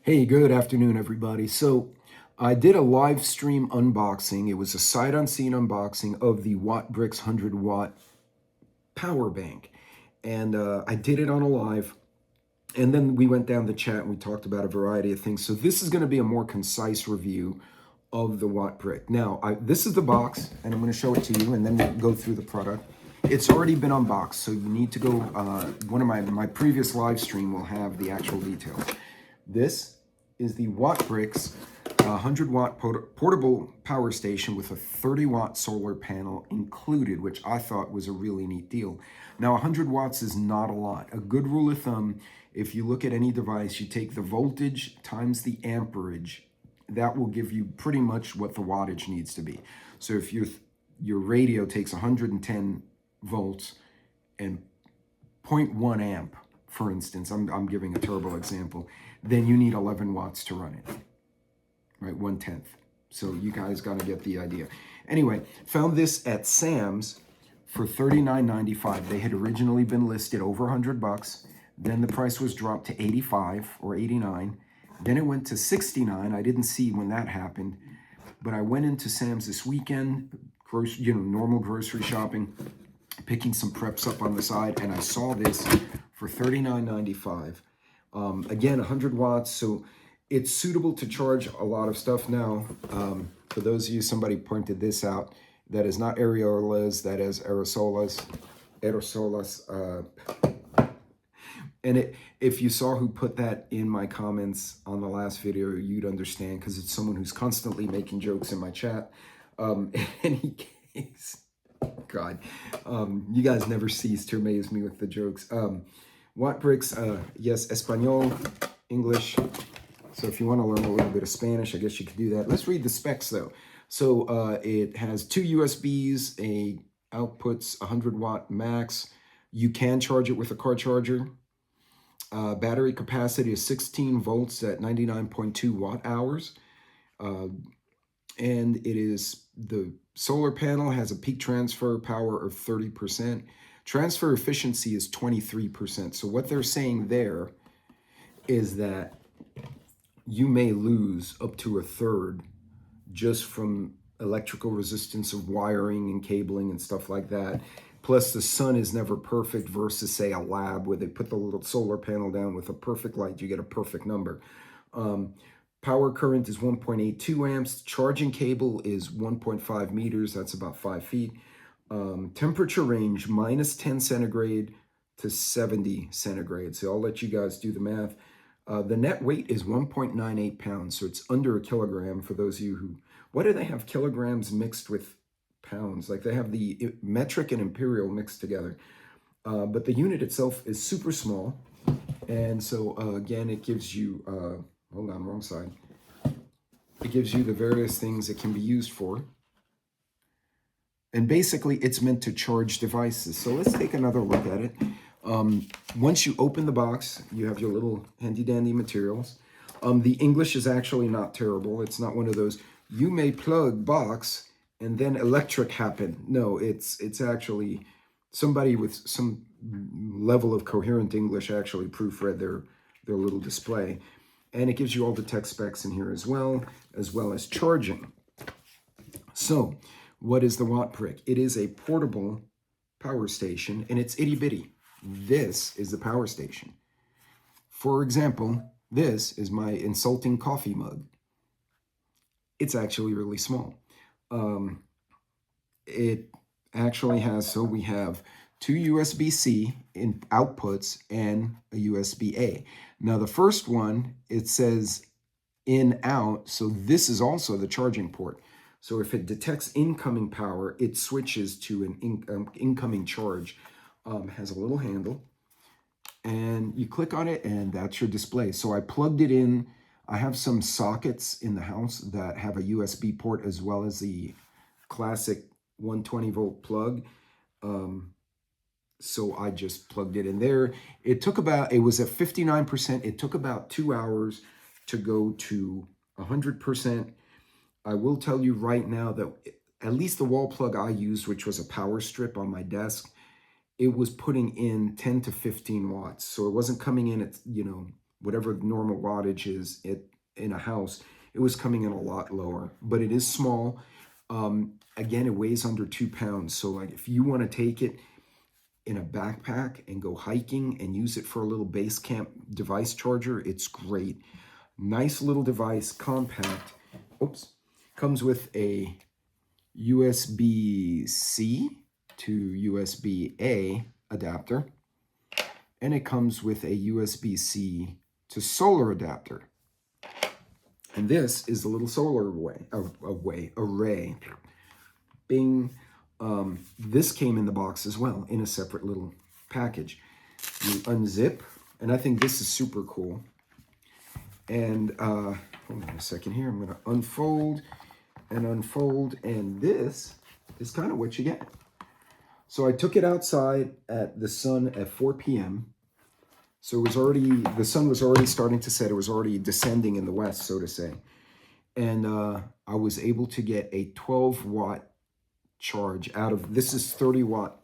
Hey, good afternoon, everybody. So I did a live stream unboxing. It was a sight unseen unboxing of the WattBrick 100W power bank. And I did it on a live. And then we went down the chat and we talked about a variety of things. So this is going to be a more concise review of the WattBrick. Now, this is the box, and I'm going to show it to you, and then we'll go through the product. It's already been unboxed, so you need to go, one of my previous live stream will have the actual details. This is the WattBrick 100-watt portable power station with a 30-watt solar panel included, which I thought was a really neat deal. Now, 100 watts is not a lot. A good rule of thumb, if you look at any device, you take the voltage times the amperage. That will give you pretty much what the wattage needs to be. So if your radio takes 110 volts and 0.1 amp, for instance, I'm giving a turbo example, then you need 11 watts to run it, right? 1/10. So you guys got to get the idea. Anyway, found this at Sam's for $39.95. They had originally been listed over $100. Then the price was dropped to $85 or $89. Then it went to $69. I didn't see when that happened, but I went into Sam's this weekend, normal grocery shopping, picking some preps up on the side, and I saw this for $39.95. Again, 100 watts, so it's suitable to charge a lot of stuff now. For those of you, somebody pointed this out. That is not areolas, that is aerosolas. And if you saw who put that in my comments on the last video, you'd understand, because it's someone who's constantly making jokes in my chat. In any case, God, you guys never cease to amaze me with the jokes. WattBrick, yes, Espanol, English. So if you want to learn a little bit of Spanish, I guess you could do that. Let's read the specs, though. So it has 2 USBs, outputs 100 watt max. You can charge it with a car charger. Battery capacity is 16 volts at 99.2 watt hours. And it is, the solar panel has a peak transfer power of 30%. Transfer efficiency is 23%. So what they're saying there is that you may lose up to a third just from electrical resistance of wiring and cabling and stuff like that. Plus, the sun is never perfect versus, say, a lab where they put the little solar panel down with a perfect light. You get a perfect number. Power current is 1.82 amps. Charging cable is 1.5 meters. That's about 5 feet. Temperature range, -10 centigrade to 70 centigrade. So I'll let you guys do the math. The net weight is 1.98 pounds. So it's under a kilogram for those of you who... Why do they have kilograms mixed with pounds? Like they have the metric and imperial mixed together. But the unit itself is super small. And so, again, it gives you... hold on, wrong side. It gives you the various things it can be used for. And basically, it's meant to charge devices. So let's take another look at it. Once you open the box, you have your little handy-dandy materials. The English is actually not terrible. It's not one of those, you may plug box and then electric happen. No, it's actually somebody with some level of coherent English actually proofread their little display. And it gives you all the tech specs in here as well as charging. So, what is the WattBrick? It is a portable power station, and it's itty-bitty. This is the power station. For example, this is my insulting coffee mug. It's actually really small. It actually has, so we have 2 USB-C in outputs and a USB-A. Now the first one, it says in, out, so this is also the charging port. So if it detects incoming power, it switches to an incoming charge. Has a little handle, and you click on it, and that's your display. So I plugged it in. I have some sockets in the house that have a USB port as well as the classic 120 volt plug. So I just plugged it in there. It was at 59%. It took about 2 hours to go to 100%. I will tell you right now that at least the wall plug I used, which was a power strip on my desk, it was putting in 10 to 15 watts. So it wasn't coming in at, whatever the normal wattage is in a house, it was coming in a lot lower. But it is small. Again, it weighs under 2 pounds. So like if you want to take it in a backpack and go hiking and use it for a little base camp device charger, it's great. Nice little device, compact. Oops. Comes with a USB-C to USB-A adapter, and it comes with a USB-C to solar adapter. And this is the little solar array. Bing. This came in the box as well, in a separate little package. You unzip, and I think this is super cool. And hold on a second here. I'm going to unfold, and this is kind of what you get. So I took it outside at the sun at 4 p.m. So it was already, the sun was already starting to set. It was already descending in the west, so to say. And I was able to get a 12-watt charge out of, this is 30-watt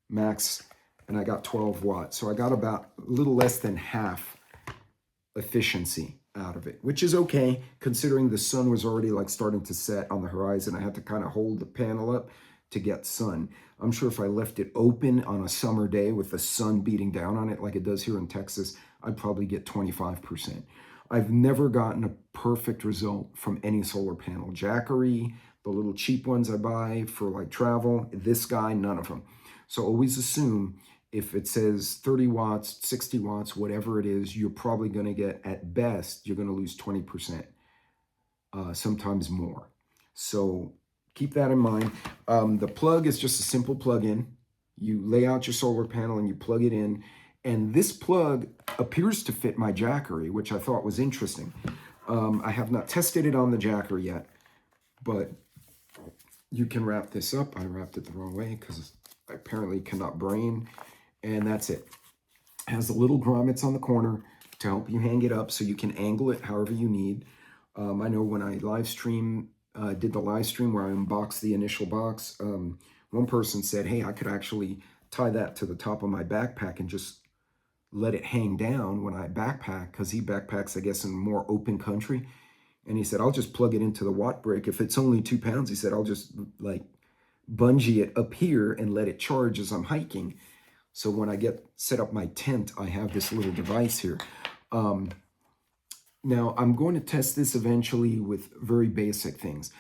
max, and I got 12 watts. So I got about a little less than half efficiency out of it, which is okay, considering the sun was already like starting to set on the horizon. I had to kind of hold the panel up to get sun. I'm sure if I left it open on a summer day with the sun beating down on it like it does here in Texas, I'd probably get 25%. I've never gotten a perfect result from any solar panel. Jackery, the little cheap ones I buy for like travel, this guy, none of them. So always assume if it says 30 watts, 60 watts, whatever it is, you're probably going to get, at best, you're going to lose 20%, sometimes more. So keep that in mind. The plug is just a simple plug-in. You lay out your solar panel and you plug it in. And this plug appears to fit my Jackery, which I thought was interesting. I have not tested it on the Jackery yet, but you can wrap this up. I wrapped it the wrong way because I apparently cannot brain. And that's it. It has the little grommets on the corner to help you hang it up so you can angle it however you need. I know when I live stream, did the live stream where I unboxed the initial box, one person said, hey, I could actually tie that to the top of my backpack and just let it hang down when I backpack, because he backpacks, I guess, in more open country. And he said, I'll just plug it into the WattBrick. If it's only 2 pounds, he said, I'll just like bungee it up here and let it charge as I'm hiking. So when I get set up my tent, I have this little device here. Now, I'm going to test this eventually with very basic things.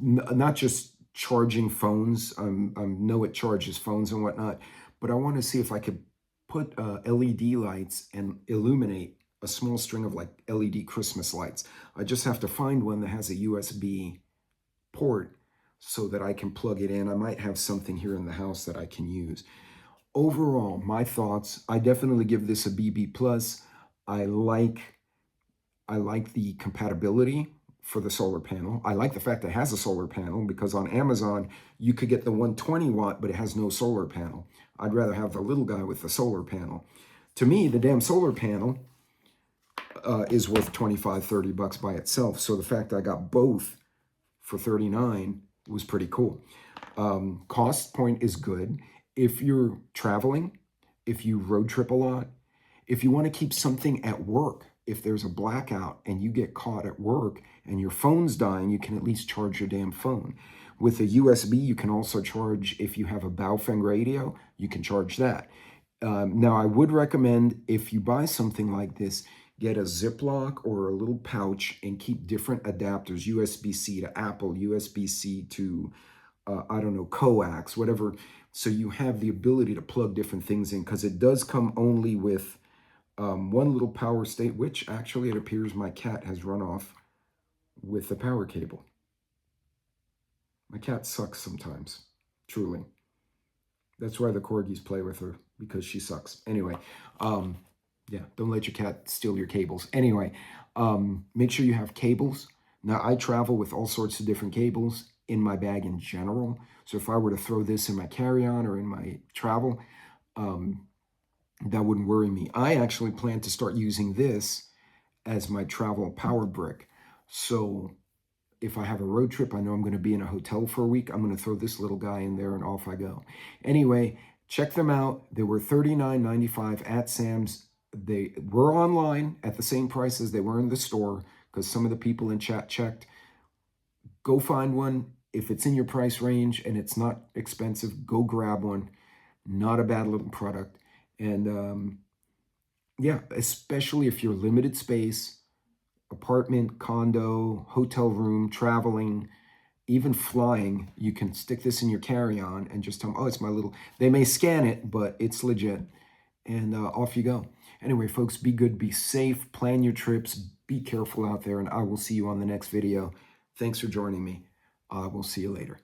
Not just charging phones. I know it charges phones and whatnot, but I want to see if I could put LED lights and illuminate a small string of like LED Christmas lights. I just have to find one that has a USB port so that I can plug it in. I might have something here in the house that I can use. Overall, my thoughts, I definitely give this a BB+. I like the compatibility for the solar panel. I like the fact that it has a solar panel, because on Amazon, you could get the 120 watt, but it has no solar panel. I'd rather have the little guy with the solar panel. To me, the damn solar panel is worth $25, $30 by itself. So the fact that I got both for $39 was pretty cool. Cost point is good. If you're traveling, if you road trip a lot, if you want to keep something at work, if there's a blackout and you get caught at work and your phone's dying, you can at least charge your damn phone. With a USB, you can also charge, if you have a Baofeng radio, you can charge that. Now, I would recommend, if you buy something like this, get a Ziploc or a little pouch and keep different adapters, USB-C to Apple, USB-C to, I don't know, coax, whatever. So you have the ability to plug different things in, because it does come only with one little power state, which actually it appears my cat has run off with the power cable. My cat sucks sometimes, truly. That's why the corgis play with her, because she sucks. Anyway, yeah, don't let your cat steal your cables. Anyway, make sure you have cables. Now, I travel with all sorts of different cables in my bag in general. So if I were to throw this in my carry-on or in my travel, that wouldn't worry me. I actually plan to start using this as my travel power brick. So if I have a road trip, I know I'm going to be in a hotel for a week, I'm going to throw this little guy in there and off I go. Anyway, check them out. They were $39.95 at Sam's. They were online at the same price as they were in the store, because some of the people in chat checked. Go find one. If it's in your price range and it's not expensive, go grab one. Not a bad little product. And yeah, especially if you're limited space, apartment, condo, hotel room, traveling, even flying, you can stick this in your carry-on and just tell them, oh, it's my little, they may scan it, but it's legit. And off you go. Anyway, folks, be good, be safe, plan your trips, be careful out there, and I will see you on the next video. Thanks for joining me. We'll see you later.